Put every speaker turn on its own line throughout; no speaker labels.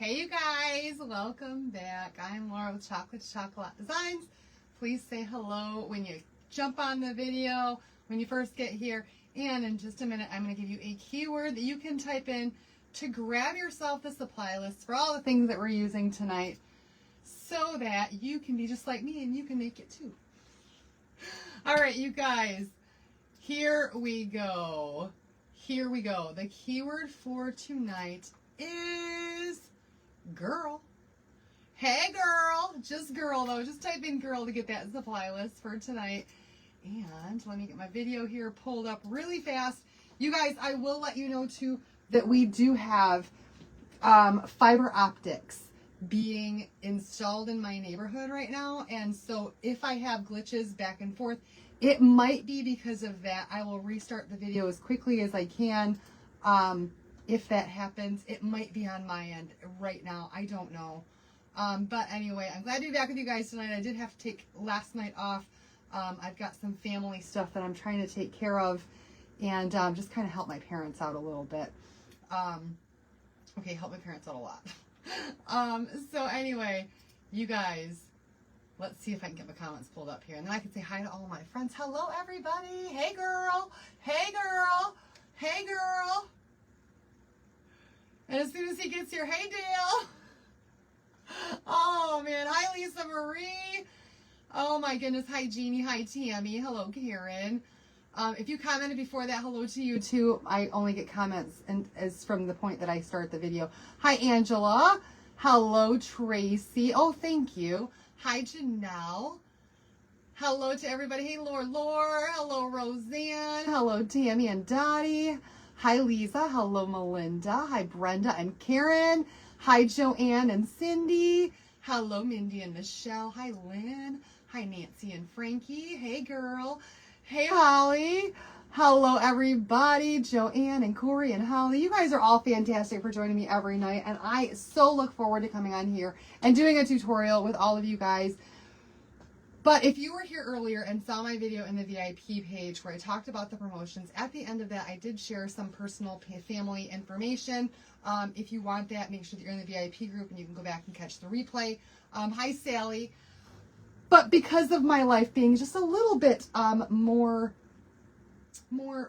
Hey you guys, welcome back. I'm Laura with Chocolate Designs. Please say hello when you jump on the video, when you first get here. And in just a minute, I'm going to give you a keyword that you can type in to grab yourself the supply list for all the things that we're using tonight so that you can be just like me and you can make it too. All right, you guys, here we go. Here we go. The keyword for tonight is girl. Hey girl. Just girl though. Just type in girl to get that supply list for tonight. And let me get my video here pulled up really fast. You guys, I will let you know too that we do have fiber optics being installed in my neighborhood right now. And so if I have glitches back and forth, it might be because of that. I will restart the video as quickly as I can. If that happens, it might be on my end right now. I don't know. But anyway, I'm glad to be back with you guys tonight. I did have to take last night off. I've got some family stuff that I'm trying to take care of and just kind of help my parents out a little bit. Okay, help my parents out a lot. So anyway, you guys, let's see if I can get my comments pulled up here. And then I can say hi to all my friends. Hello, everybody. Hey, girl. Hey, girl. Hey, girl. And as soon as he gets here, hey, Dale. Oh, man. Hi, Lisa Marie. Oh, my goodness. Hi, Jeannie. Hi, Tammy. Hello, Karen. If you commented before that, hello to you, too. I only get comments and as from the point that I start the video. Hi, Angela. Hello, Tracy. Oh, thank you. Hi, Janelle. Hello to everybody. Hey, Lore. Hello, Roseanne. Hello, Tammy and Dottie. Hi, Lisa. Hello, Melinda. Hi, Brenda and Karen. Hi, Joanne and Cindy. Hello, Mindy and Michelle. Hi, Lynn. Hi, Nancy and Frankie. Hey, girl. Hey, Holly. Hello, everybody. Joanne and Corey and Holly. You guys are all fantastic for joining me every night. And I so look forward to coming on here and doing a tutorial with all of you guys. But if you were here earlier and saw my video in the VIP page where I talked about the promotions, at the end of that, I did share some personal family information. If you want that, make sure that you're in the VIP group and you can go back and catch the replay. Hi, Sally. But because of my life being just a little bit more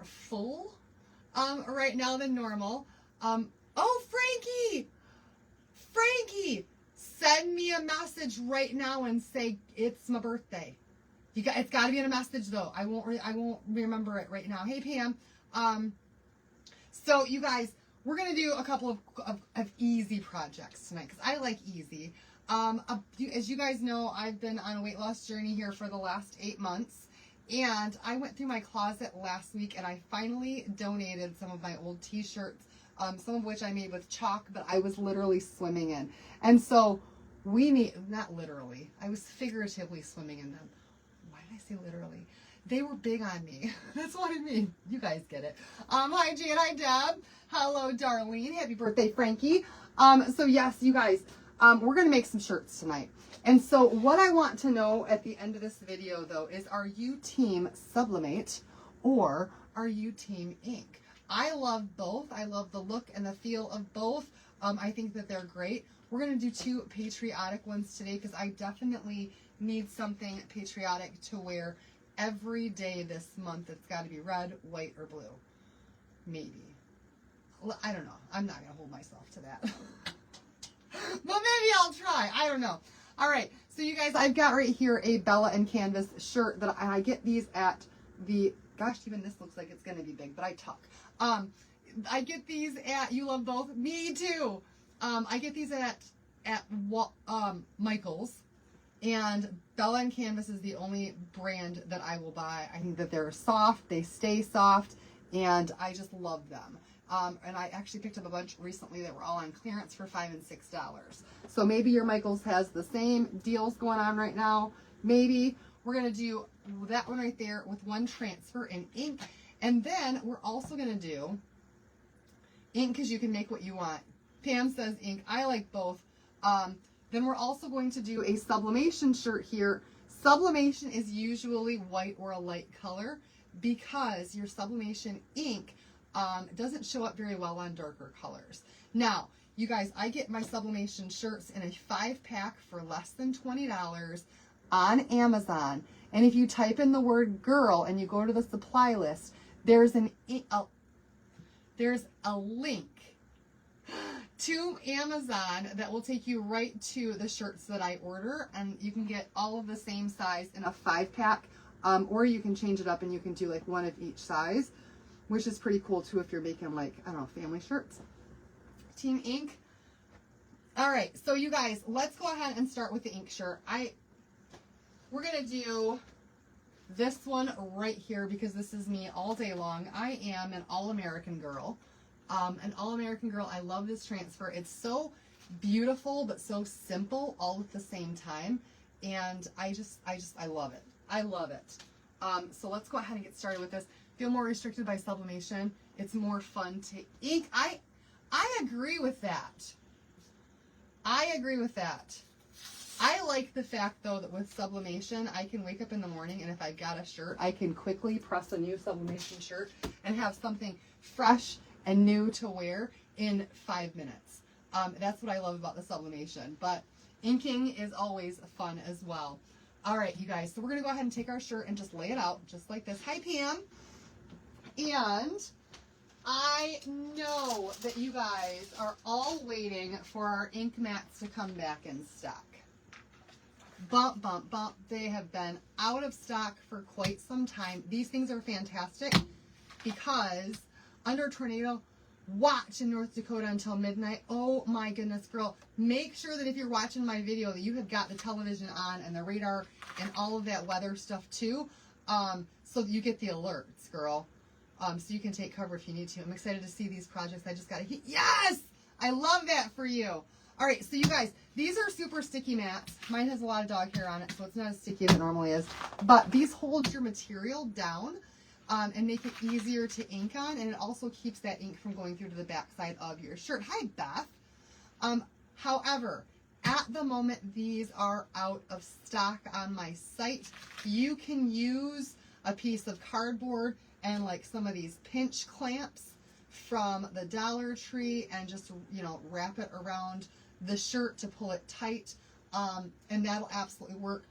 full right now than normal. Oh, Frankie, send me a message right now and say it's my birthday. It's got to be in a message though. I won't remember it right now. Hey, Pam. So you guys, we're gonna do a couple of easy projects tonight because I like easy. As you guys know, I've been on a weight loss journey here for the last 8 months. And I went through my closet last week and I finally donated some of my old t-shirts, some of which I made with chalk, but I was literally swimming in. And so not literally, I was figuratively swimming in them. Why did I say literally? They were big on me. That's what I mean. You guys get it. Hi, Jan. Hi, Deb. Hello, Darlene. Happy birthday, Frankie. So yes, you guys, we're going to make some shirts tonight. And so what I want to know at the end of this video, though, is are you team Sublimate or are you team Ink? I love both. I love the look and the feel of both. I think that they're great. We're going to do 2 patriotic ones today because I definitely need something patriotic to wear every day this month. It's got to be red, white, or blue. Maybe. I don't know. I'm not going to hold myself to that. But maybe I'll try. I don't know. All right. So you guys, I've got right here a Bella and Canvas shirt that I get these at the, gosh, even this looks like it's going to be big, but I tuck. I get these at, you love both? Me too. I get these at Michael's. And Bella and Canvas is the only brand that I will buy. I think that they're soft. They stay soft. And I just love them. And I actually picked up a bunch recently that were all on clearance for $5 and $6. So maybe your Michael's has the same deals going on right now. Maybe we're going to do that one right there with 1 transfer in ink. And then we're also going to do ink because you can make what you want. Pam says ink. I like both. Then we're also going to do a sublimation shirt here. Sublimation is usually white or a light color because your sublimation ink doesn't show up very well on darker colors. Now, You guys, I get my sublimation shirts in a 5-pack for less than $20 on Amazon. And if you type in the word girl and you go to the supply list, there's a link to Amazon that will take you right to the shirts that I order, and you can get all of the same size in a 5-pack, or you can change it up and you can do like one of each size, which is pretty cool too if you're making like, I don't know, family shirts. Team Ink. All right, so you guys, let's go ahead and start with the ink shirt. We're gonna do this one right here because this is me all day long. I am an all-American girl. An all-American girl. I love this transfer. It's so beautiful but so simple all at the same time, and I love it. I love it. So let's go ahead and get started with this. Feel more restricted by sublimation. It's more fun to ink. I agree with that. I agree with that. I like the fact, though, that with sublimation, I can wake up in the morning, and if I've got a shirt, I can quickly press a new sublimation shirt and have something fresh and new to wear in 5 minutes. That's what I love about the sublimation. But inking is always fun as well. All right, you guys. So we're going to go ahead and take our shirt and just lay it out just like this. Hi, Pam. And I know that you guys are all waiting for our ink mats to come back in stock. Bump, bump, bump. They have been out of stock for quite some time. These things are fantastic because under tornado watch in North Dakota until midnight. Oh my goodness, girl. Make sure that if you're watching my video that you have got the television on and the radar and all of that weather stuff too, so that you get the alerts, girl. So you can take cover if you need to. I'm excited to see these projects. I just got to hit. Yes! I love that for you. All right, so you guys, these are super sticky mats. Mine has a lot of dog hair on it, so it's not as sticky as it normally is. But these hold your material down and make it easier to ink on, and it also keeps that ink from going through to the backside of your shirt. Hi, Beth. However, at the moment, these are out of stock on my site. You can use a piece of cardboard and like some of these pinch clamps from the Dollar Tree and just, you know, wrap it around the shirt to pull it tight, and that'll absolutely work.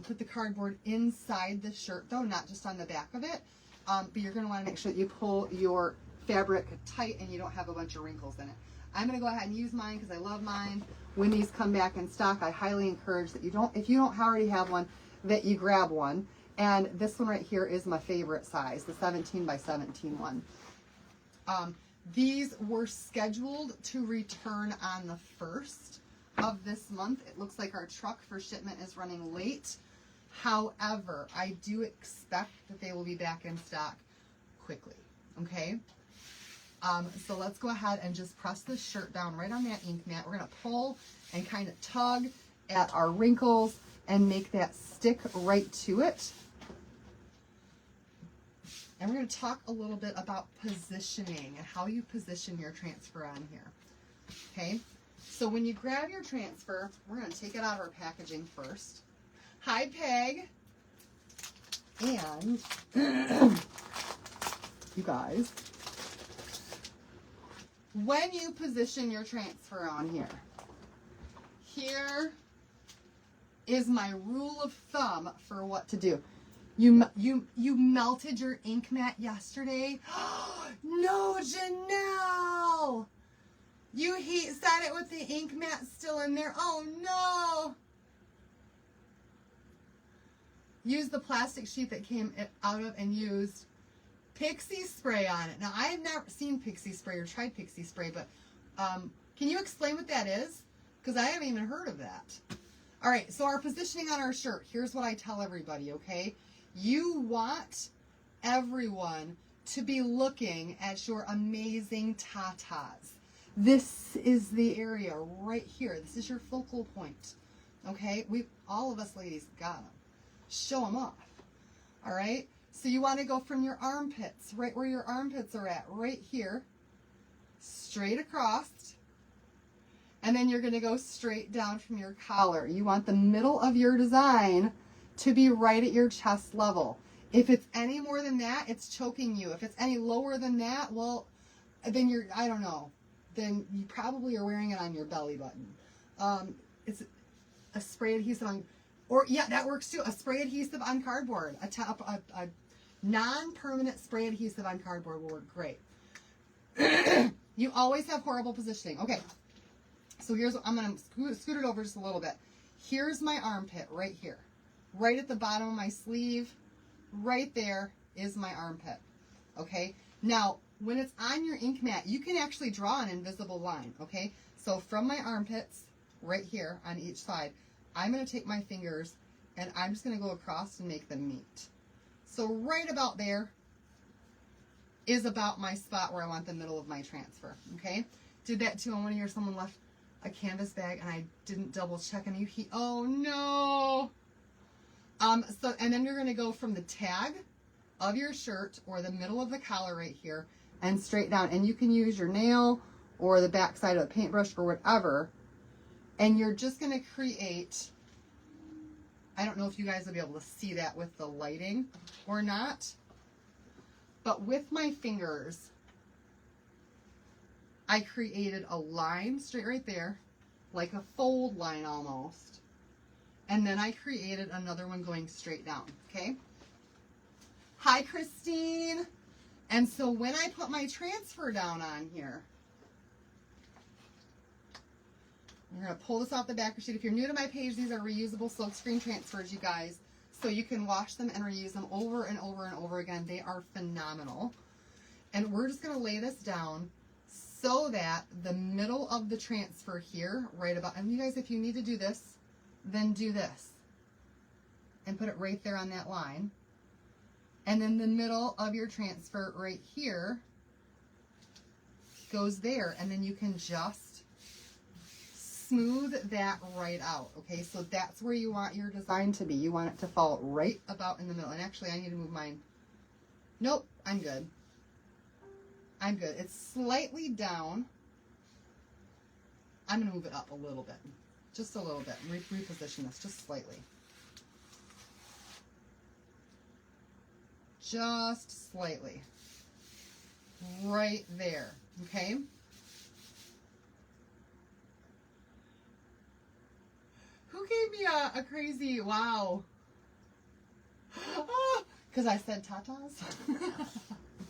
Put the cardboard inside the shirt, though, not just on the back of it, but you're going to want to make sure that you pull your fabric tight and you don't have a bunch of wrinkles in it. I'm going to go ahead and use mine because I love mine. When these come back in stock, I highly encourage that you don't, if you don't already have one, that you grab one. And this one right here is my favorite size, the 17 by 17 one. These were scheduled to return on the 1st of this month. It looks like our truck for shipment is running late. However, I do expect that they will be back in stock quickly. Okay? So let's go ahead and just press this shirt down right on that ink mat. We're going to pull and kind of tug at our wrinkles and make that stick right to it. And we're going to talk a little bit about positioning and how you position your transfer on here. Okay, so when you grab your transfer, we're going to take it out of our packaging first. Hi, Peg. And you guys, when you position your transfer on here, here is my rule of thumb for what to do. You melted your ink mat yesterday? No, Janelle! You set it with the ink mat still in there. Oh, no! Use the plastic sheet that came out of and used Pixie Spray on it. Now, I have never seen Pixie Spray or tried Pixie Spray, but can you explain what that is? Because I haven't even heard of that. All right, so our positioning on our shirt. Here's what I tell everybody, okay? You want everyone to be looking at your amazing tatas. This is the area right here. This is your focal point. Okay? All of us ladies got them. Show them off. All right? So you want to go from your armpits, right where your armpits are at, right here, straight across. And then you're going to go straight down from your collar. You want the middle of your design to be right at your chest level. If it's any more than that, it's choking you. If it's any lower than that, well, then I don't know. then you probably are wearing it on your belly button. It's a spray adhesive on, or yeah, that works too. A spray adhesive on cardboard, a non-permanent spray adhesive on cardboard will work great. You always have horrible positioning. Okay, so here's, I'm going to scoot it over just a little bit. Here's my armpit right here. Right at the bottom of my sleeve, right there is my armpit. Okay, now when it's on your ink mat, you can actually draw an invisible line. Okay, so from my armpits, right here on each side, I'm going to take my fingers and I'm just going to go across and make them meet. So right about there is about my spot where I want the middle of my transfer. Okay, did that too. I want to hear someone left a canvas bag and I didn't double check and oh no. So, and then you're going to go from the tag of your shirt or the middle of the collar right here and straight down. And you can use your nail or the back side of a paintbrush or whatever. And you're just going to create, I don't know if you guys will be able to see that with the lighting or not, but with my fingers, I created a line straight right there, like a fold line almost. And then I created another one going straight down, okay? Hi, Christine. And so when I put my transfer down on here, I'm going to pull this off the backer sheet. If you're new to my page, these are reusable silkscreen transfers, you guys. So you can wash them and reuse them over and over and over again. They are phenomenal. And we're just going to lay this down so that the middle of the transfer here, right about, and you guys, if you need to do this, then do this and put it right there on that line. And then the middle of your transfer right here goes there, and then you can just smooth that right out. Okay, so that's where you want your design to be. You want it to fall right about in the middle. And actually, I need to move mine. Nope, I'm good. I'm good. It's slightly down. I'm going to move it up a little bit. Just a little bit. Reposition this just slightly. Just slightly. Right there. Okay? Who gave me a crazy wow? Because I said tatas?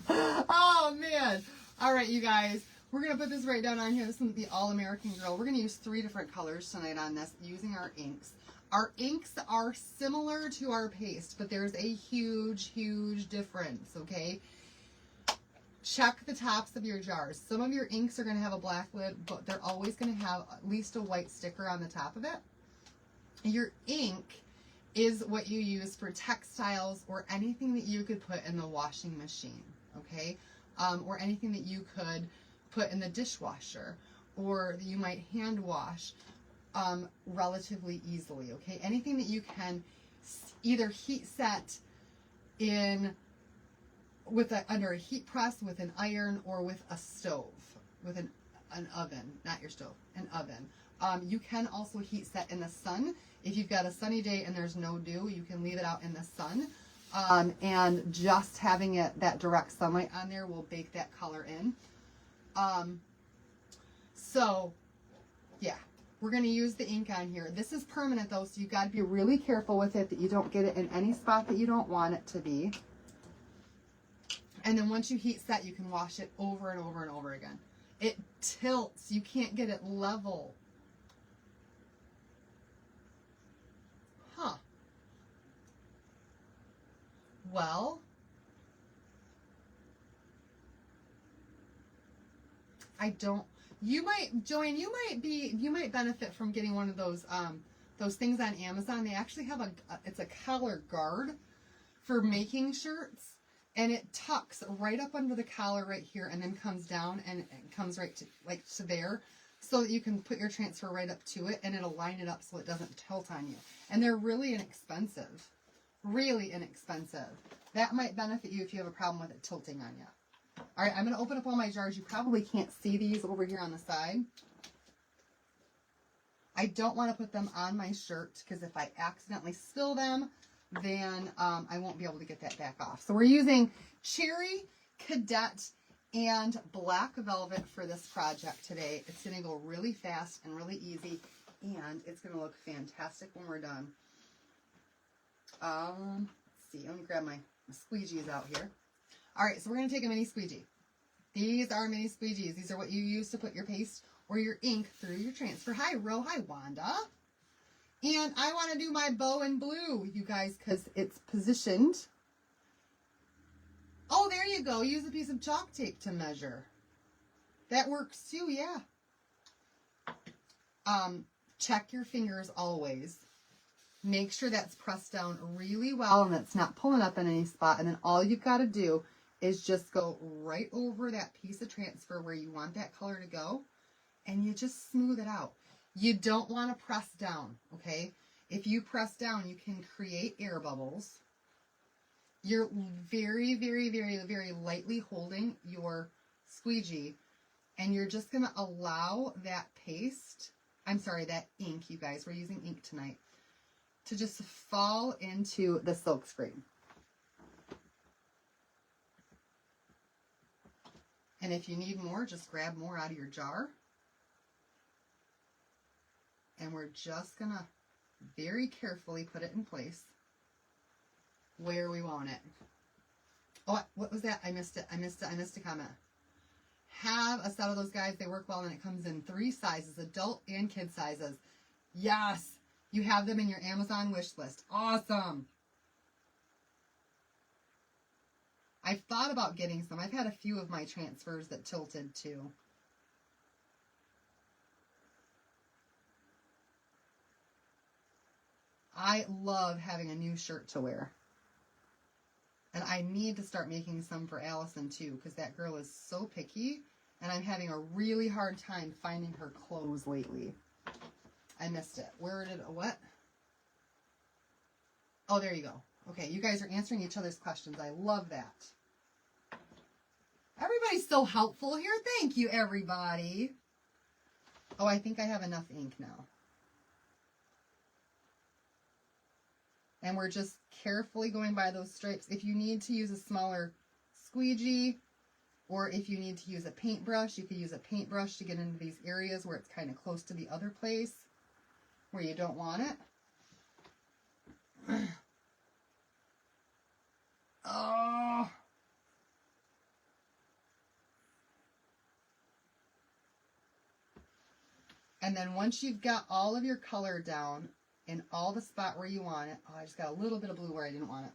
Oh, man. All right, you guys. We're going to put this right down on here. This is the All-American Girl. We're going to use 3 different colors tonight on this using our inks. Our inks are similar to our paste, but there's a huge, huge difference, okay? Check the tops of your jars. Some of your inks are going to have a black lid, but they're always going to have at least a white sticker on the top of it. Your ink is what you use for textiles or anything that you could put in the washing machine, okay? Or anything that you could put in the dishwasher or that you might hand wash relatively easily, okay? Anything that you can either heat set in with under a heat press, with an iron, or with a stove, with an oven, not your stove, an oven. You can also heat set in the sun. If you've got a sunny day and there's no dew, you can leave it out in the sun. And just having it, that direct sunlight on there will bake that color in. So, yeah, we're going to use the ink on here. This is permanent though, so you've got to be really careful with it that you don't get it in any spot that you don't want it to be. And then once you heat set, you can wash it over and over and over again. It tilts. You can't get it level. Huh. Well, I don't, you might, Joanne, you might benefit from getting one of those things on Amazon. They actually have it's a collar guard for making shirts. And it tucks right up under the collar right here and then comes down and it comes right to, like, to there, so that you can put your transfer right up to it and it'll line it up so it doesn't tilt on you. And they're really inexpensive. Really inexpensive. That might benefit you if you have a problem with it tilting on you. All right, I'm going to open up all my jars. You probably can't see these over here on the side. I don't want to put them on my shirt because if I accidentally spill them, then I won't be able to get that back off. So we're using Cherry Cadet and black velvet for this project today. It's going to go really fast and really easy, and it's going to look fantastic when we're done. Let's see. Let me grab my squeegees out here. All right, so we're going to take a mini squeegee. These are mini squeegees. These are what you use to put your paste or your ink through your transfer. Hi, Ro. Hi, Wanda. And I want to do my bow in blue, you guys, because it's positioned. Oh, there you go. Use a piece of chalk tape to measure. That works too, yeah. Check your fingers always. Make sure that's pressed down really well and that's not pulling up in any spot. And then all you've got to do is just go right over that piece of transfer where you want that color to go, and you just smooth it out. You don't want to press down, okay? If you press down, you can create air bubbles. You're very, very, very, very lightly holding your squeegee, and you're just going to allow that paste, that ink, you guys, we're using ink tonight, to just fall into the silk screen. And if you need more, just grab more out of your jar. And we're just going to very carefully put it in place where we want it. Oh, what was that? I missed it. I missed a comment. Have a set of those, guys. They work well, and it comes in 3 sizes, adult and kid sizes. Yes. You have them in your Amazon wish list. Awesome. I've thought about getting some. I've had a few of my transfers that tilted too. I love having a new shirt to wear. And I need to start making some for Allison too, because that girl is so picky, and I'm having a really hard time finding her clothes lately. I missed it. What? Oh, there you go. Okay, you guys are answering each other's questions. I love that. Everybody's so helpful here. Thank you, everybody. Oh, I think I have enough ink now. And we're just carefully going by those stripes. If you need to use a smaller squeegee, or if you need to use a paintbrush, you could use a paintbrush to get into these areas where it's kind of close to the other place where you don't want it. Oh. And then once you've got all of your color down in all the spot where you want it, oh, I just got a little bit of blue where I didn't want it.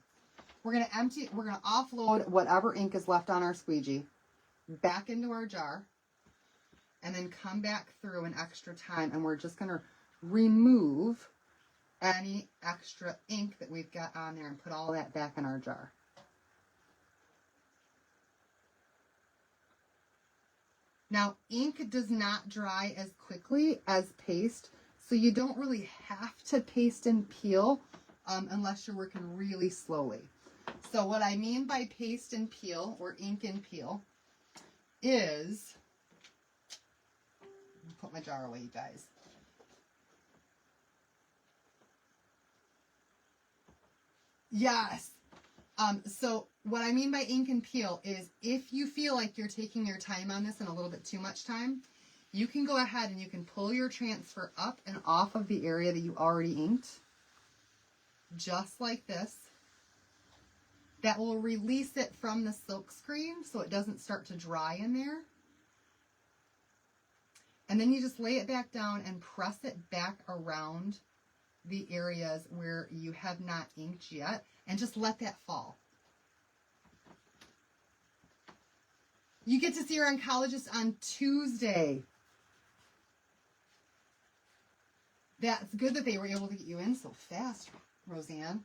We're going to offload whatever ink is left on our squeegee back into our jar, and then come back through an extra time, and we're just going to remove any extra ink that we've got on there and put all that back in our jar. Now, ink does not dry as quickly as paste, so you don't really have to paste and peel unless you're working really slowly. So what I mean by paste and peel, or ink and peel, is, put my jar away, you guys. Yes. So what I mean by ink and peel is, if you feel like you're taking your time on this and a little bit too much time, you can go ahead and you can pull your transfer up and off of the area that you already inked, just like this. That will release it from the silk screen so it doesn't start to dry in there. And then you just lay it back down and press it back around the areas where you have not inked yet, and just let that fall. You get to see our oncologist on Tuesday. That's good that they were able to get you in so fast, Roseanne.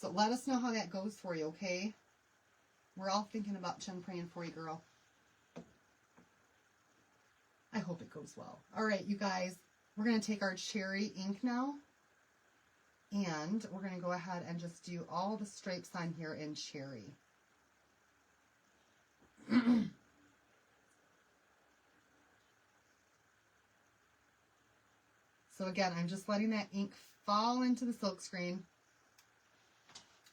So let us know how that goes for you, okay? We're all thinking about you and praying for you, girl. I hope it goes well. All right, you guys, we're going to take our cherry ink now, and we're going to go ahead and just do all the stripes on here in cherry. So again, I'm just letting that ink fall into the silk screen.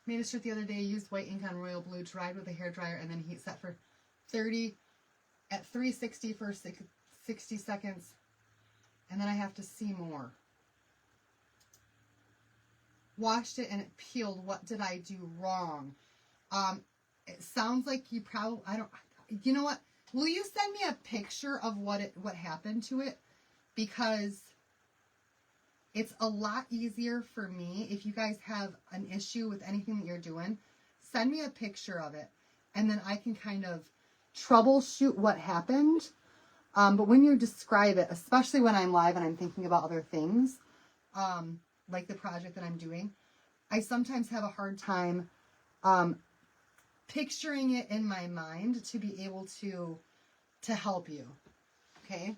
Made a shirt the other day, used white ink on royal blue, dried with a hairdryer, and then heat set for 30 at 360 for 60 seconds. And then I have to see more. Washed it and it peeled. What did I do wrong? It sounds like you probably, you know what? Will you send me a picture of what happened to it? Because it's a lot easier for me if you guys have an issue with anything that you're doing. Send me a picture of it, and then I can kind of troubleshoot what happened. But when you describe it, especially when I'm live and I'm thinking about other things, like the project that I'm doing, I sometimes have a hard time picturing it in my mind to be able to help you. Okay?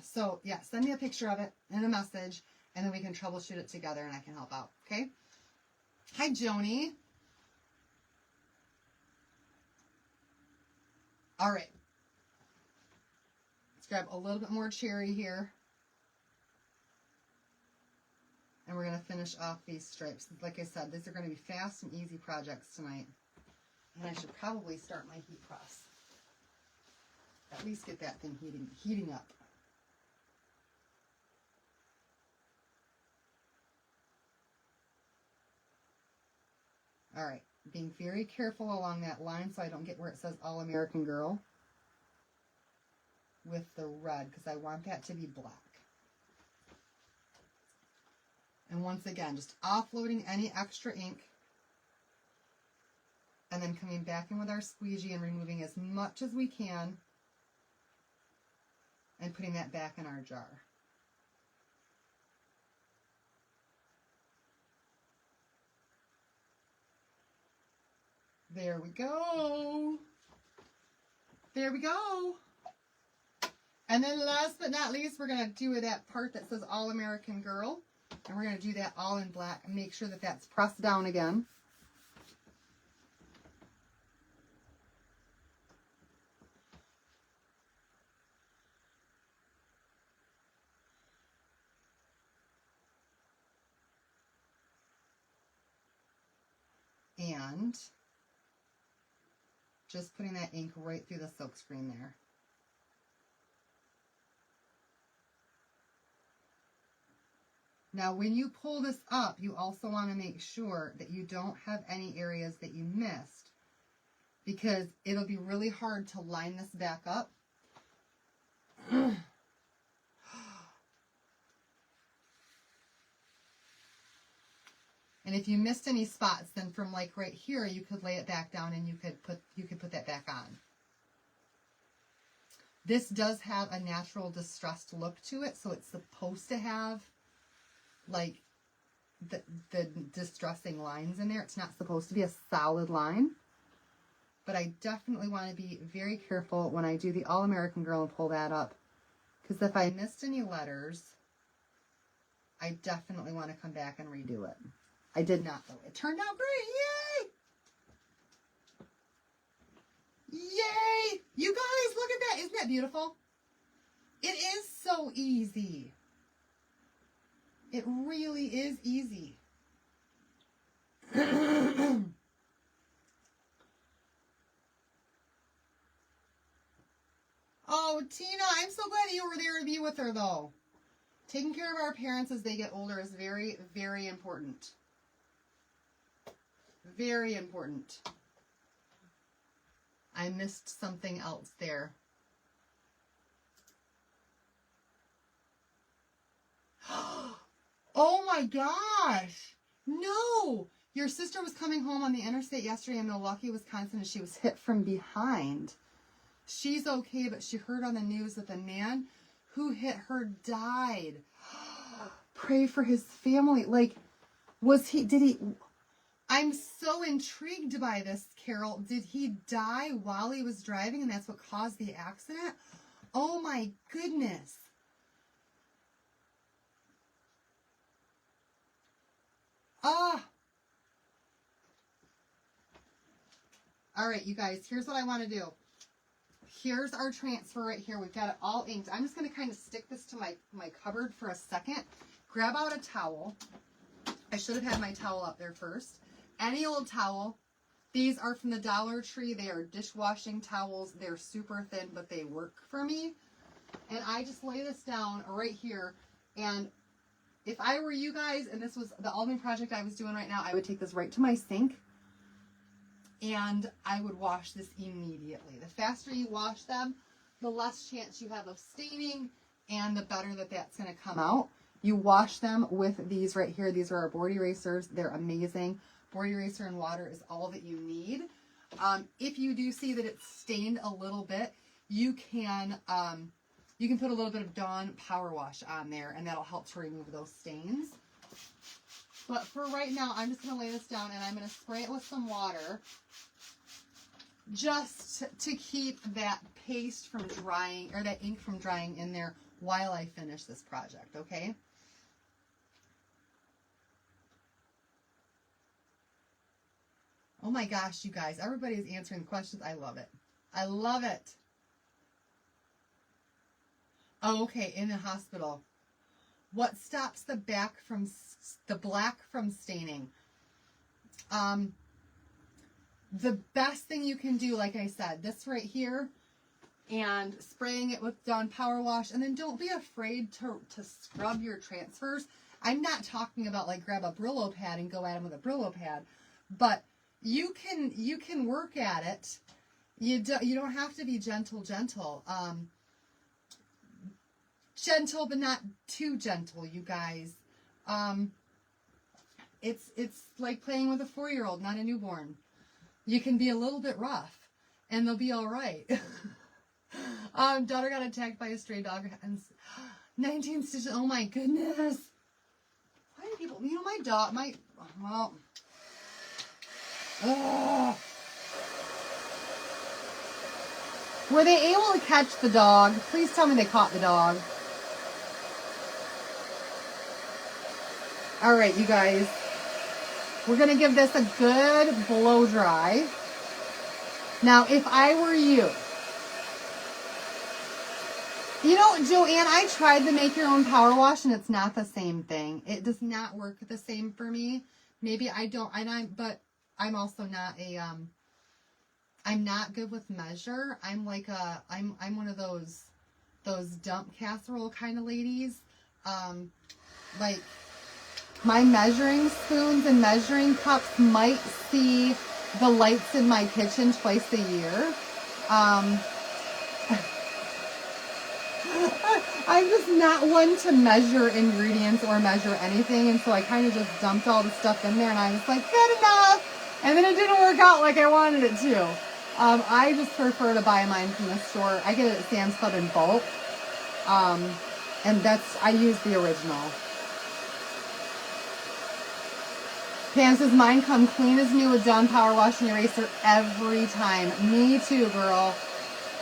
So, yeah, send me a picture of it and a message, and then we can troubleshoot it together and I can help out. Okay? Hi, Joni. All right. Let's grab a little bit more cherry here. And we're going to finish off these stripes. Like I said, these are going to be fast and easy projects tonight. And I should probably start my heat press. At least get that thing heating up. All right, being very careful along that line so I don't get where it says All American Girl with the red, because I want that to be black. And once again, just offloading any extra ink and then coming back in with our squeegee and removing as much as we can and putting that back in our jar. There we go. There we go. And then last but not least, we're going to do that part that says All American Girl. And we're going to do that all in black and make sure that that's pressed down again. And just putting that ink right through the silk screen there. Now, when you pull this up, you also want to make sure that you don't have any areas that you missed, because it'll be really hard to line this back up. And if you missed any spots, then from like right here, you could lay it back down and you could put that back on. This does have a natural distressed look to it, so it's supposed to have like the distressing lines in there. It's not supposed to be a solid line, but I definitely want to be very careful when I do the All American Girl and pull that up, because if I missed any letters, I definitely want to come back and redo it. I did not, though. It turned out great. Yay! Yay! You guys, look at that. Isn't that beautiful? It is so easy. It really is easy. Oh, Tina, I'm so glad you were there to be with her, though. Taking care of our parents as they get older is very, very important. Very important. I missed something else there. Oh my gosh! No! Your sister was coming home on the interstate yesterday in Milwaukee, Wisconsin, and she was hit from behind. She's okay, but she heard on the news that the man who hit her died. Pray for his family. Like, I'm so intrigued by this, Carol. Did he die while he was driving and that's what caused the accident? Oh my goodness. Ah. All right, you guys, here's what I want to do. Here's our transfer right here. We've got it all inked. I'm just going to kind of stick this to my cupboard for a second. Grab out a towel. I should have had my towel up there first. any old towel. These are from the Dollar Tree. They are dishwashing towels. They're super thin, but they work for me. And I just lay this down right here. And if I were you guys, and this was the Almond project I was doing right now, I would take this right to my sink and I would wash this immediately. The faster you wash them, the less chance you have of staining and the better that that's going to come out. You wash them with these right here. These are our board erasers. They're amazing. Board eraser and water is all that you need. If you do see that it's stained a little bit, you can put a little bit of Dawn Power Wash on there, and that'll help to remove those stains. But for right now, I'm just going to lay this down, and I'm going to spray it with some water just to keep that paste from drying, or that ink from drying in there while I finish this project, okay? Oh my gosh, you guys, everybody's answering questions. I love it. I love it. Oh, okay, in the hospital. What stops the black from staining? The best thing you can do, like I said, this right here, and spraying it with Dawn Power Wash, and then don't be afraid to scrub your transfers. I'm not talking about like grab a Brillo pad and go at them with a Brillo pad, but you can work at it. You don't have to be gentle. Gentle, but not too gentle, you guys. It's like playing with a 4-year-old, not a newborn. You can be a little bit rough, and they'll be all right. Daughter got attacked by a stray dog, and 19 stitches. Oh my goodness! Why do people? You know, my dog. Well. Ugh. Were they able to catch the dog? Please tell me they caught the dog. All right, you guys. We're going to give this a good blow dry. Now, if I were you, you know, Joanne, I tried to make your own power wash and it's not the same thing. It does not work the same for me. Maybe I don't, but I'm also not I'm not good with measure. I'm like I'm one of those dump casserole kind of ladies. Like my measuring spoons and measuring cups might see the lights in my kitchen twice a year. I'm just not one to measure ingredients or measure anything, and so I kind of just dumped all the stuff in there, and I was like, good enough, and then it didn't work out like I wanted it to. I just prefer to buy mine from the store. I get it at Sam's Club in bulk, and I use the original. Pam says, mine come clean as new with Dawn Power Wash and Eraser every time. Me too, girl.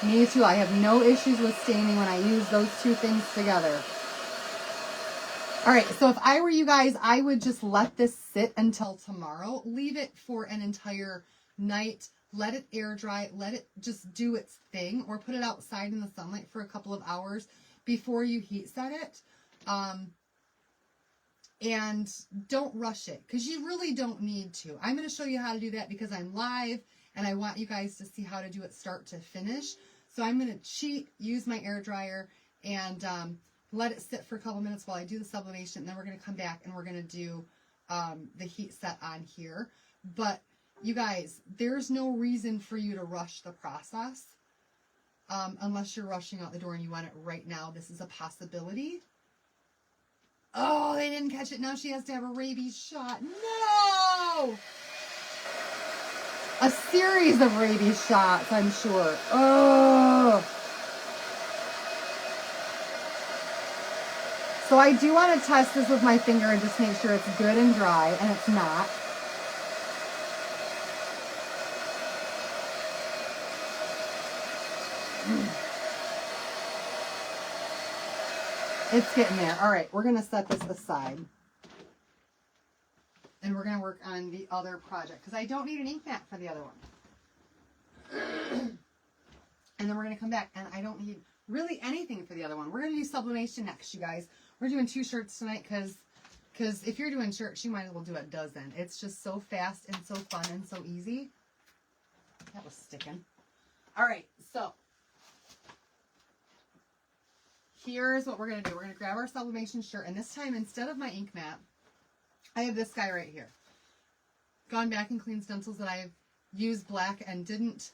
Me too. I have no issues with staining when I use those two things together. All right, so if I were you guys, I would just let this sit until tomorrow. Leave it for an entire night. Let it air dry. Let it just do its thing, or put it outside in the sunlight for a couple of hours before you heat set it. And don't rush it, because you really don't need to. I'm going to show you how to do that because I'm live and I want you guys to see how to do it start to finish. So I'm going to cheat, use my air dryer, and let it sit for a couple minutes while I do the sublimation. And then we're going to come back and we're going to do the heat set on here. But you guys, there's no reason for you to rush the process unless you're rushing out the door and you want it right now. This is a possibility. Oh, they didn't catch it. Now she has to have a rabies shot. No! A series of rabies shots, I'm sure. Oh! So I do want to test this with my finger and just make sure it's good and dry, and it's not. It's getting there. All right, we're going to set this aside. And we're going to work on the other project, because I don't need an ink mat for the other one. And then we're going to come back, and I don't need really anything for the other one. We're going to do sublimation next, you guys. We're doing 2 shirts tonight because Because if you're doing shirts, you might as well do a dozen. It's just so fast and so fun and so easy. That was sticking. All right, so here's what we're going to do. We're going to grab our sublimation shirt, and this time, instead of my ink mat, I have this guy right here. Gone back and cleaned stencils that I've used black and didn't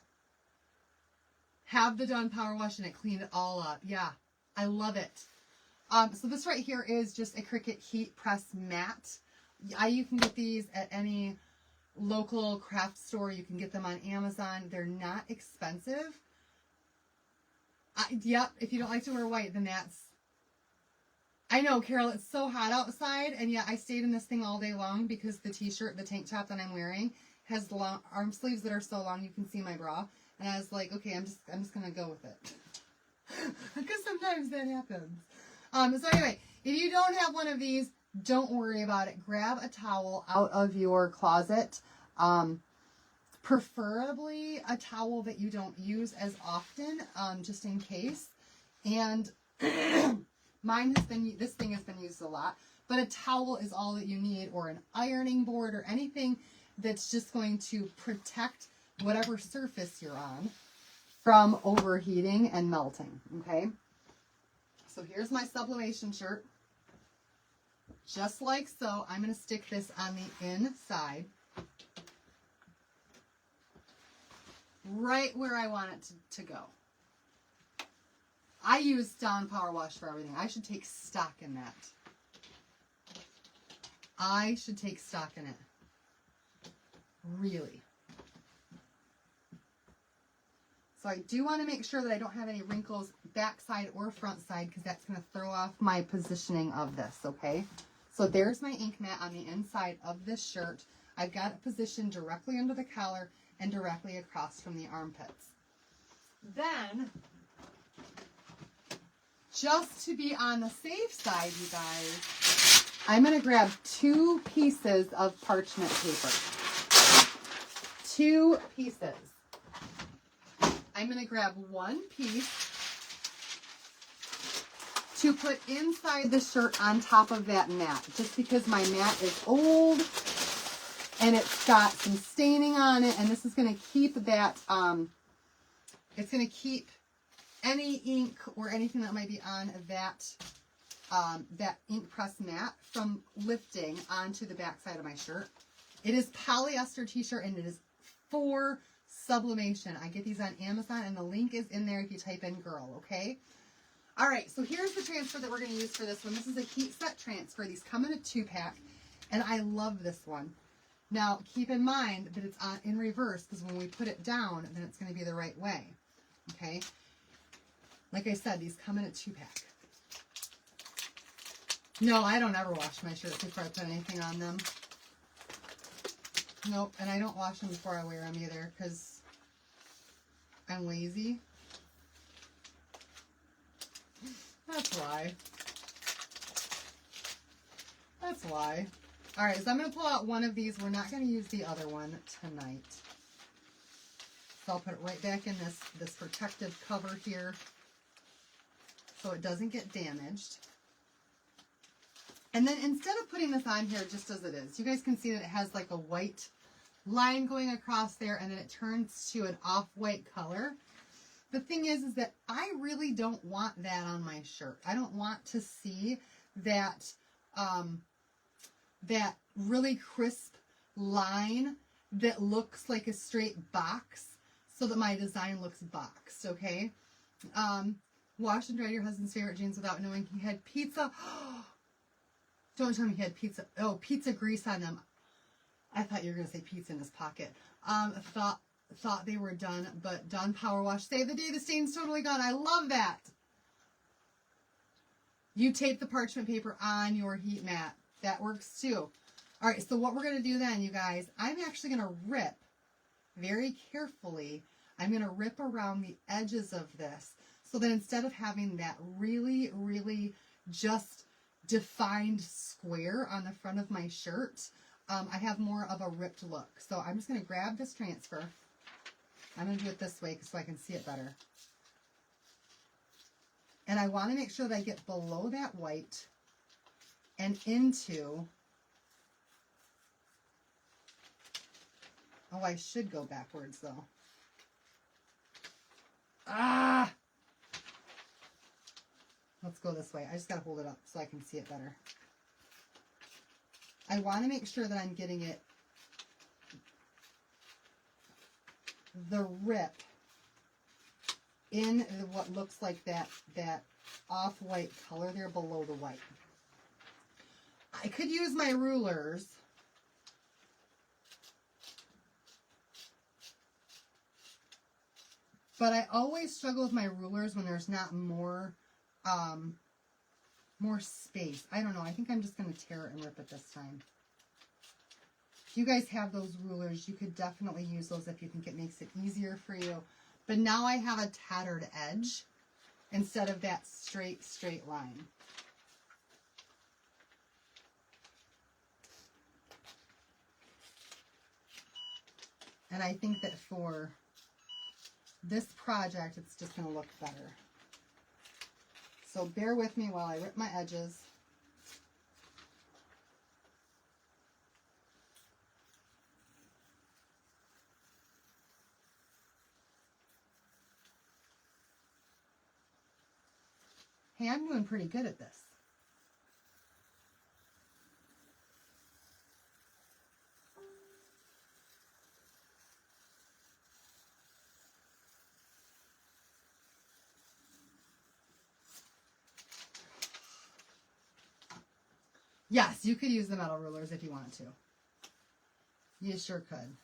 have the Dawn Power Wash, and it cleaned it all up. Yeah, I love it. So this right here is just a Cricut Heat Press Mat. You can get these at any local craft store. You can get them on Amazon. They're not expensive. Yep, if you don't like to wear white, then that's... I know, Carol, it's so hot outside, and yet I stayed in this thing all day long because the t-shirt, the tank top that I'm wearing, has long arm sleeves that are so long you can see my bra. And I was like, okay, I'm just gonna go with it. Because sometimes that happens. So anyway, if you don't have one of these, don't worry about it. Grab a towel out of your closet. Preferably a towel that you don't use as often, just in case. And this thing has been used a lot, but a towel is all that you need, or an ironing board, or anything that's just going to protect whatever surface you're on from overheating and melting, okay? So here's my sublimation shirt. Just like so, I'm going to stick this on the inside, right where I want it to go. I use Dawn Power Wash for everything. I should take stock in that. I should take stock in it. Really. So I do want to make sure that I don't have any wrinkles backside or front side, because that's going to throw off my positioning of this, okay? So there's my ink mat on the inside of this shirt. I've got it positioned directly under the collar and directly across from the armpits. Then, just to be on the safe side, you guys, I'm going to grab 2 pieces of parchment paper. 2 pieces. I'm going to grab 1 piece to put inside the shirt on top of that mat, just because my mat is old and it's got some staining on it, and this is going to keep that, it's going to keep any ink or anything that might be on that ink press mat from lifting onto the back side of my shirt. It is polyester t-shirt, and it is for sublimation. I get these on Amazon, and the link is in there if you type in girl, okay? All right, so here's the transfer that we're going to use for this one. This is a heat set transfer. These come in a 2-pack, and I love this one. Now, keep in mind that it's in reverse, because when we put it down, then it's going to be the right way, okay? Like I said, these come in a 2-pack. No, I don't ever wash my shirts before I put anything on them. Nope, and I don't wash them before I wear them either, because I'm lazy. That's why. That's why. Alright, so I'm going to pull out one of these. We're not going to use the other one tonight. So I'll put it right back in this protective cover here, so it doesn't get damaged. And then instead of putting this on here just as it is, you guys can see that it has like a white line going across there, and then it turns to an off-white color. The thing is that I really don't want that on my shirt. I don't want to see that, that really crisp line that looks like a straight box, so that my design looks boxed, okay? Wash and dry your husband's favorite jeans without knowing he had pizza. Don't tell me he had pizza. Oh, pizza grease on them. I thought you were going to say pizza in his pocket. Thought they were done, but Dawn Power Wash saved the day. The stain's totally gone. I love that. You tape the parchment paper on your heat mat. That works too. All right, so what we're going to do then, you guys, I'm actually going to rip very carefully. I'm going to rip around the edges of this, so that instead of having that really, really just defined square on the front of my shirt, I have more of a ripped look. So I'm just going to grab this transfer. I'm going to do it this way so I can see it better. And I want to make sure that I get below that white and into Oh, I should go backwards though. Ah! Let's go this way. I just gotta hold it up so I can see it better. I want to make sure that I'm getting it the rip in what looks like that off-white color there below the white. I could use my rulers. But I always struggle with my rulers when there's not more space. I don't know. I think I'm just going to tear it and rip it this time. If you guys have those rulers, you could definitely use those if you think it makes it easier for you. But now I have a tattered edge instead of that straight line. And I think that for this project, it's just going to look better. So bear with me while I rip my edges. Hey, I'm doing pretty good at this. Yes, you could use the metal rulers if you wanted to. You sure could.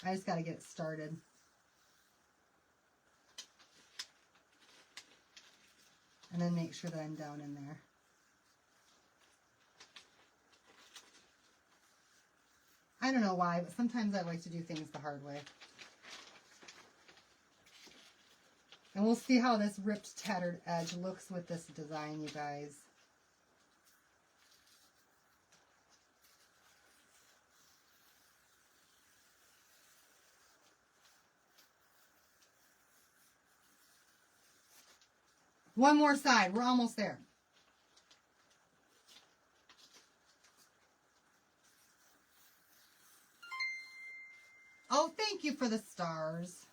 I just got to get it started. And then make sure that I'm down in there. I don't know why, but sometimes I like to do things the hard way. And we'll see how this ripped, tattered edge looks with this design, you guys. One more side. We're almost there. Oh, thank you for the stars.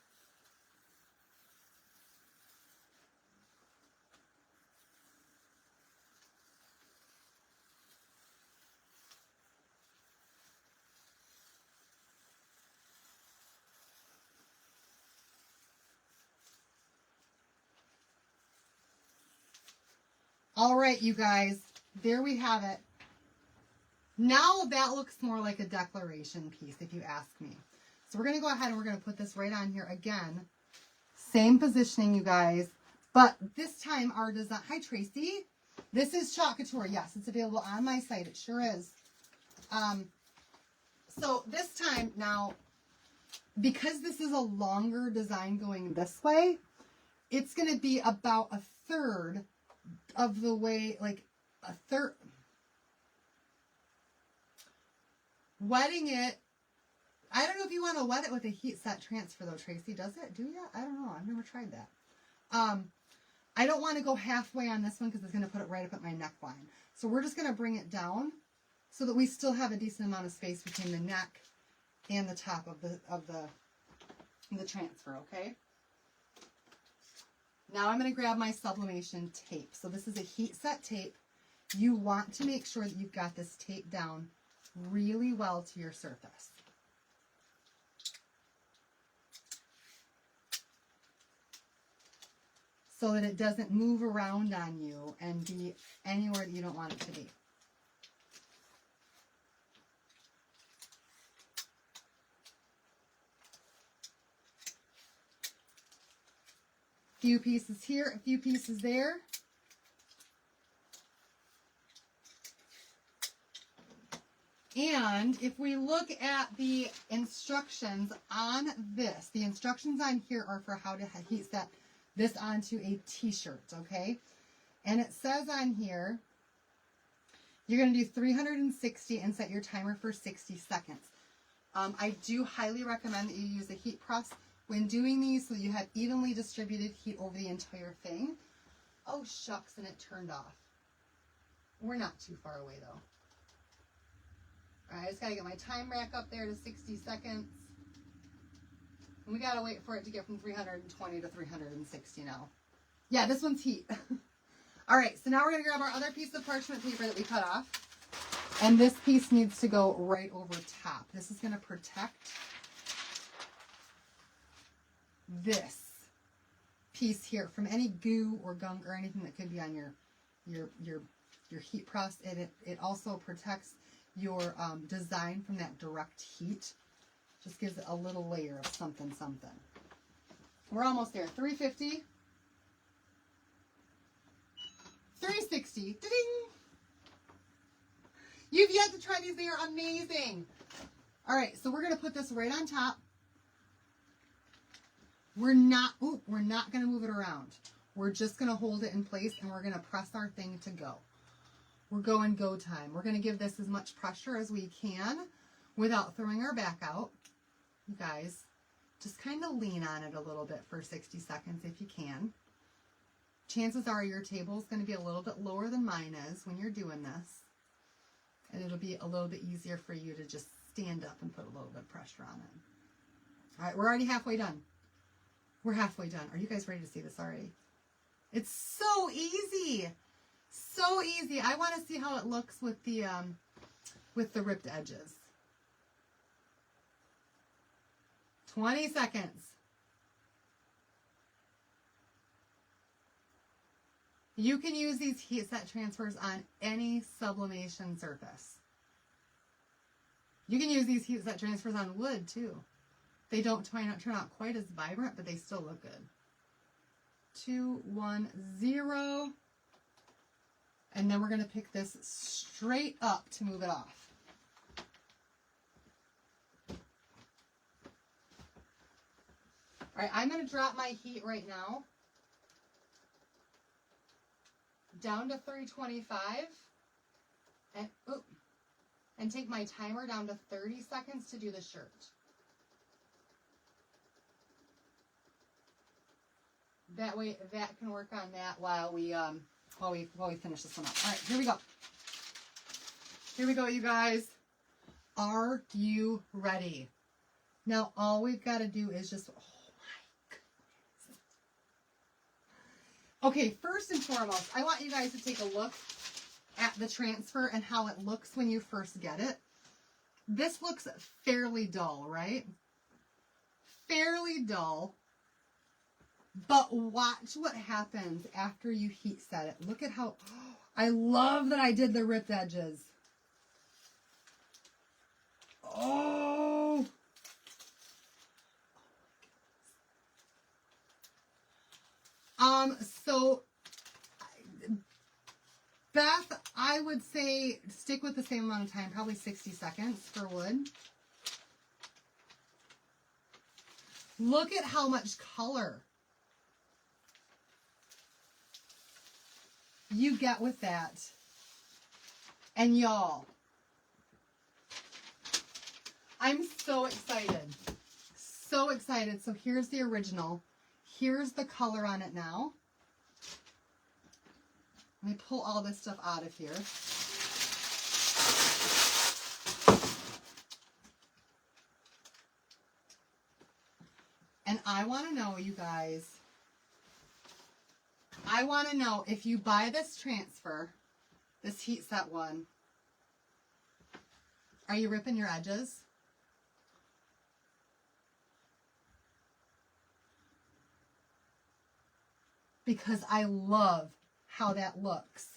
All right, you guys, there we have it. Now that looks more like a declaration piece, if you ask me. So we're going to go ahead and we're going to put this right on here again. Same positioning, you guys. But this time our design... Hi, Tracy. This is Chalk Couture. Yes, it's available on my site. It sure is. So this time now, because this is a longer design going this way, it's going to be about a third of the way, like a third. Wetting it, I don't know if you want to wet it with a heat set transfer though, Tracy. Does it? Do you? I don't know. I've never tried that. I don't want to go halfway on this one because it's going to put it right up at my neckline. So we're just going to bring it down so that we still have a decent amount of space between the neck and the top of the transfer, okay? Now I'm going to grab my sublimation tape. So this is a heat set tape. You want to make sure that you've got this tape down really well to your surface. So that it doesn't move around on you and be anywhere that you don't want it to be. A few pieces here, a few pieces there. And if we look at the instructions on this, the instructions on here are for how to heat set this onto a t-shirt, okay? And it says on here, you're going to do 360 and set your timer for 60 seconds. I do highly recommend that you use a heat press when doing these so you have evenly distributed heat over the entire thing. Oh, shucks, and it turned off. We're not too far away though. All right, I just gotta get my time rack up there to 60 seconds. And we gotta wait for it to get from 320 to 360 now. Yeah, this one's heat. All right, so now we're gonna grab our other piece of parchment paper that we cut off. And this piece needs to go right over top. This is gonna protect this piece here from any goo or gunk or anything that could be on your heat press. It also protects your design from that direct heat. Just gives it a little layer of something. We're almost there. 350, 360. Ding! You've yet to try these. They are amazing. All right, so we're gonna put this right on top. We're not gonna move it around. We're just gonna hold it in place and we're gonna press our thing to go. We're going go time. We're gonna give this as much pressure as we can without throwing our back out. You guys, just kind of lean on it a little bit for 60 seconds if you can. Chances are your table is gonna be a little bit lower than mine is when you're doing this. And it'll be a little bit easier for you to just stand up and put a little bit of pressure on it. All right, we're already halfway done. We're halfway done. Are you guys ready to see this already? It's so easy. So easy. I want to see how it looks with the ripped edges. 20 seconds. You can use these heat set transfers on any sublimation surface. You can use these heat set transfers on wood too. They don't turn out quite as vibrant, but they still look good. 2, 1, 0. And then we're going to pick this straight up to move it off. All right, I'm going to drop my heat right now down to 325 and take my timer down to 30 seconds to do the shirt. That way that can work on that while we finish this one up. All right, here we go. Here we go, you guys. Are you ready? Now all we've got to do is just, oh my goodness. Okay, first and foremost, I want you guys to take a look at the transfer and how it looks when you first get it. This looks fairly dull, right? Fairly dull. But watch what happens after you heat set it. Look at how, I love that I did the ripped edges. Oh. So Beth, I would say stick with the same amount of time, probably 60 seconds for wood. Look at how much color you get with that. And y'all, I'm so excited. So excited. So here's the original. Here's the color on it now. Let me pull all this stuff out of here. And I want to know, you guys, I want to know if you buy this transfer, this heat set one, are you ripping your edges? Because I love how that looks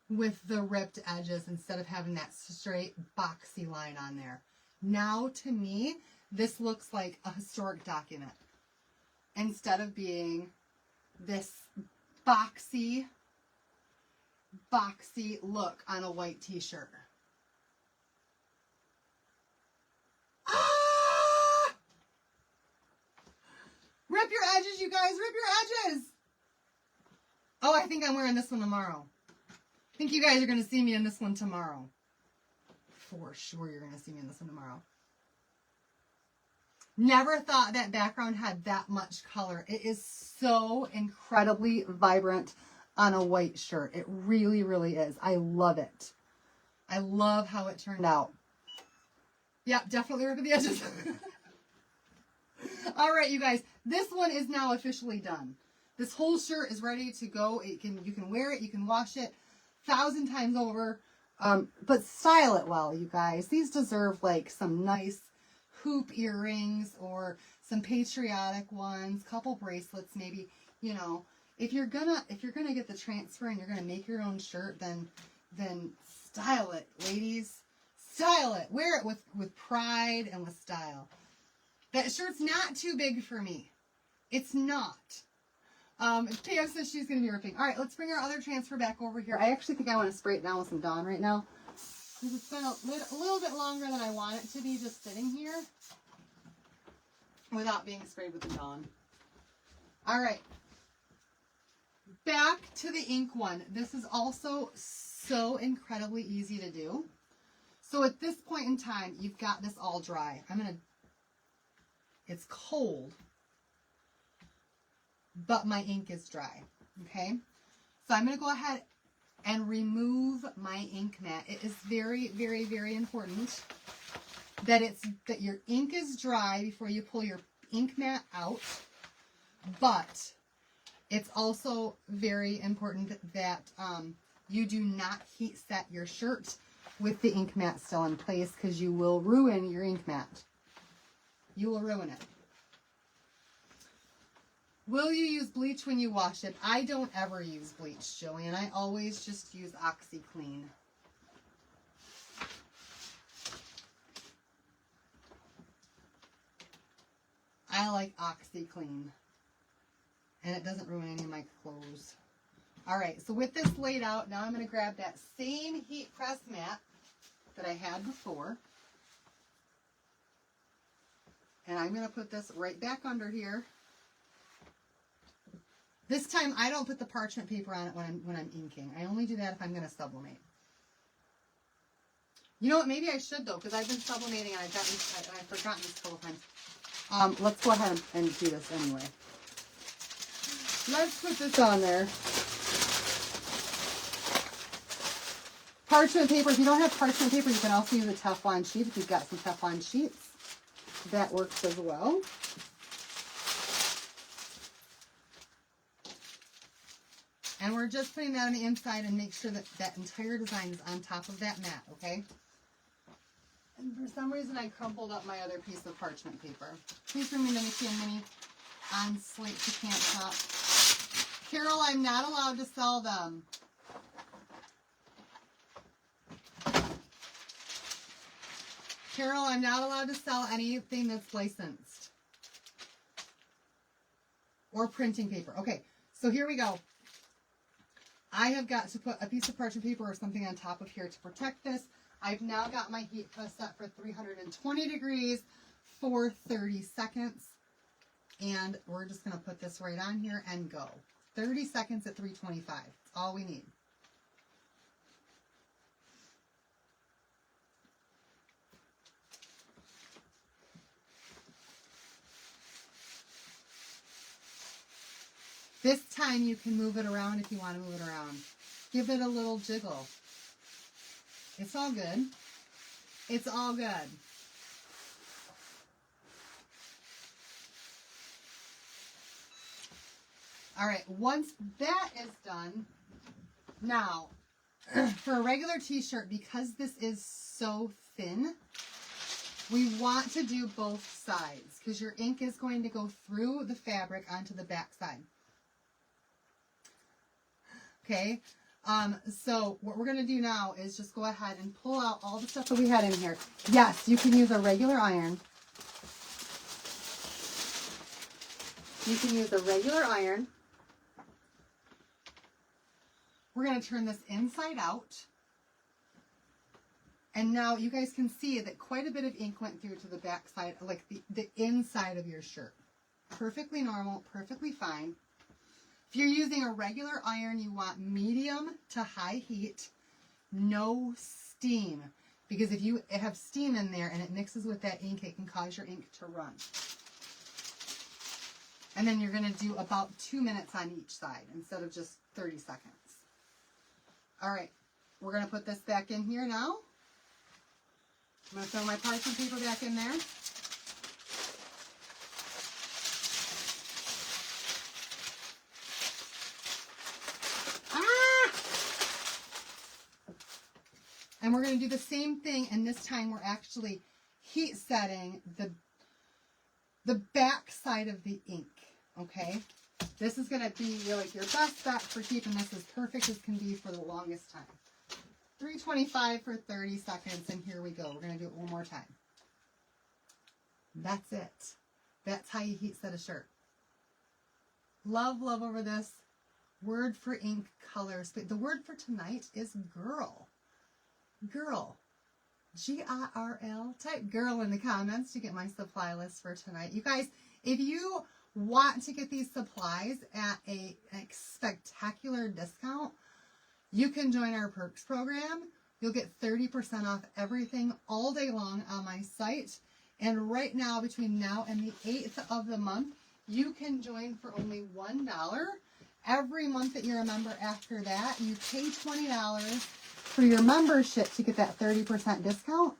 with the ripped edges instead of having that straight boxy line on there. Now, to me, this looks like a historic document instead of being this boxy look on a white t-shirt. Ah! Rip your edges, you guys. Rip your edges. Oh, I think I'm wearing this one tomorrow. I think you guys are going to see me in this one tomorrow. For sure you're going to see me in this one tomorrow. Never thought that background had that much color. It is so incredibly vibrant. on a white shirt. It really, really is. I love it. I love how it turned out. Yeah, definitely ripping the edges. All right, you guys, this one is now officially done. This whole shirt is ready to go. You can wear it, you can wash it 1,000 times over, but style it well, you guys. These deserve like some nice hoop earrings or some patriotic ones, couple bracelets, maybe. You know, if you're gonna get the transfer and you're gonna make your own shirt, then style it, ladies. Style it. Wear it with pride and with style. That shirt's not too big for me. It's not. Pam says she's going to be ripping. All right, let's bring our other transfer back over here. I actually think I want to spray it down with some Dawn right now, because it's been a little bit longer than I want it to be just sitting here without being sprayed with the Dawn. All right. Back to the ink one. This is also so incredibly easy to do. So at this point in time, you've got this all dry. It's cold, but my ink is dry, okay? So I'm going to go ahead and remove my ink mat. It is very, very, very important that your ink is dry before you pull your ink mat out, but it's also very important that you do not heat set your shirt with the ink mat still in place, because you will ruin your ink mat. You will ruin it. Will you use bleach when you wash it? I don't ever use bleach, Jillian. I always just use OxiClean. I like OxiClean. And it doesn't ruin any of my clothes. All right, so with this laid out, now I'm going to grab that same heat press mat that I had before. And I'm going to put this right back under here. This time, I don't put the parchment paper on it when I'm inking. I only do that if I'm going to sublimate. You know what? Maybe I should, though, because I've been sublimating and I've forgotten this a couple times. Let's go ahead and do this anyway. Let's put this on there. Parchment paper. If you don't have parchment paper, you can also use a Teflon sheet. If you've got some Teflon sheets, that works as well. And we're just putting that on the inside and make sure that that entire design is on top of that mat, okay? And for some reason, I crumpled up my other piece of parchment paper. Please remember Mickey and Minnie on Slate You Can't Stop. Carol, I'm not allowed to sell them. Carol, I'm not allowed to sell anything that's licensed. Or printing paper. Okay, so here we go. I have got to put a piece of parchment paper or something on top of here to protect this. I've now got my heat press set for 320 degrees for 30 seconds. And we're just going to put this right on here and go. 30 seconds at 325. That's all we need. This time you can move it around if you want to move it around. Give it a little jiggle. It's all good. It's all good. All right, once that is done, now, for a regular t-shirt, because this is so thin, we want to do both sides, because your ink is going to go through the fabric onto the back side. Okay, so what we're going to do now is just go ahead and pull out all the stuff that we had in here. Yes, you can use a regular iron. You can use a regular iron. We're going to turn this inside out. And now you guys can see that quite a bit of ink went through to the back side, like the inside of your shirt. Perfectly normal, perfectly fine. If you're using a regular iron, you want medium to high heat, no steam. Because if you have steam in there and it mixes with that ink, it can cause your ink to run. And then you're going to do about 2 minutes on each side instead of just 30 seconds. All right, we're going to put this back in here now. I'm going to throw my parchment paper back in there. And we're going to do the same thing, and this time we're actually heat setting the back side of the ink, okay? This is going to be like your best bet for keeping this as perfect as can be for the longest time. 325 for 30 seconds, and here we go. We're going to do it one more time. That's it. That's how you heat set a shirt. Love, love over this. Word for ink colors. The word for tonight is girl. Girl. G-I-R-L. Type girl in the comments to get my supply list for tonight. You guys, if you want to get these supplies at a spectacular discount, you can join our perks program. You'll get 30% off everything all day long on my site. And right now, between now and the 8th of the month, you can join for only $1. Every month that you're a member after that, you pay $20 for your membership to get that 30% discount.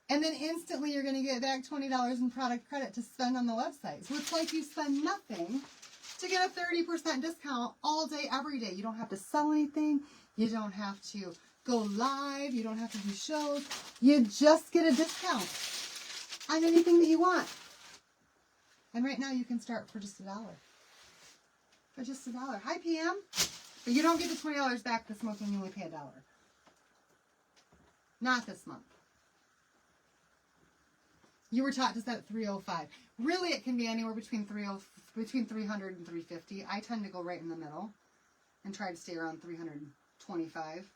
And then instantly you're going to get back $20 in product credit to spend on the website. So it's like you spend nothing to get a 30% discount all day, every day. You don't have to sell anything. You don't have to go live. You don't have to do shows. You just get a discount on anything that you want. And right now you can start for just $1. For just $1. Hi, PM. But you don't get the $20 back this month when you only pay $1. Not this month. You were taught to set at 305. Really, it can be anywhere between 300 and 350. I tend to go right in the middle and try to stay around 325.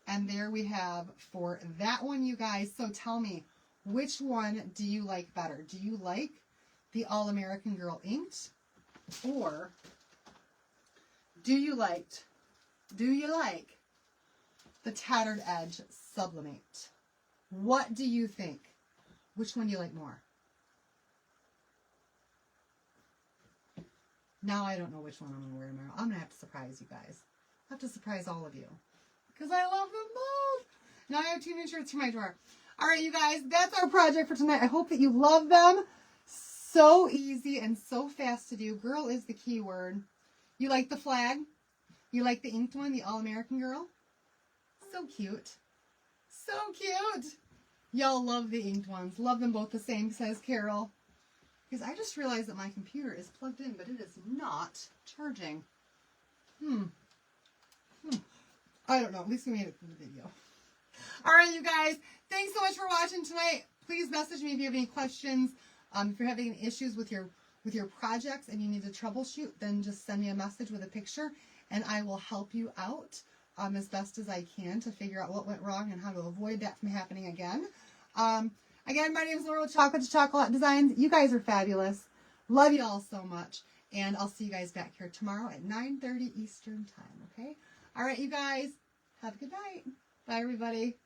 And there we have for that one, you guys. So tell me, which one do you like better? Do you like the All-American Girl inked, or do you like the Tattered Edge Sublimate? What do you think? Which one do you like more? Now I don't know which one I'm going to wear tomorrow. I'm going to have to surprise you guys. I have to surprise all of you because I love them both. Now I have 2 new shirts for my drawer. All right, you guys, that's our project for tonight. I hope that you love them. So easy and so fast to do. Girl is the key word. You like the flag? You like the inked one, the All-American Girl? So cute. So cute. Y'all love the inked ones. Love them both the same, says Carol. Because I just realized that my computer is plugged in, but it is not charging. I don't know. At least we made it through the video. All right, you guys. Thanks so much for watching tonight. Please message me if you have any questions. If you're having any issues with your projects and you need to troubleshoot, then just send me a message with a picture, and I will help you out as best as I can to figure out what went wrong and how to avoid that from happening again. Again, my name is Laura with Chocolate to Chocolate Designs. You guys are fabulous. Love you all so much. And I'll see you guys back here tomorrow at 9:30 Eastern Time, okay? All right, you guys. Have a good night. Bye, everybody.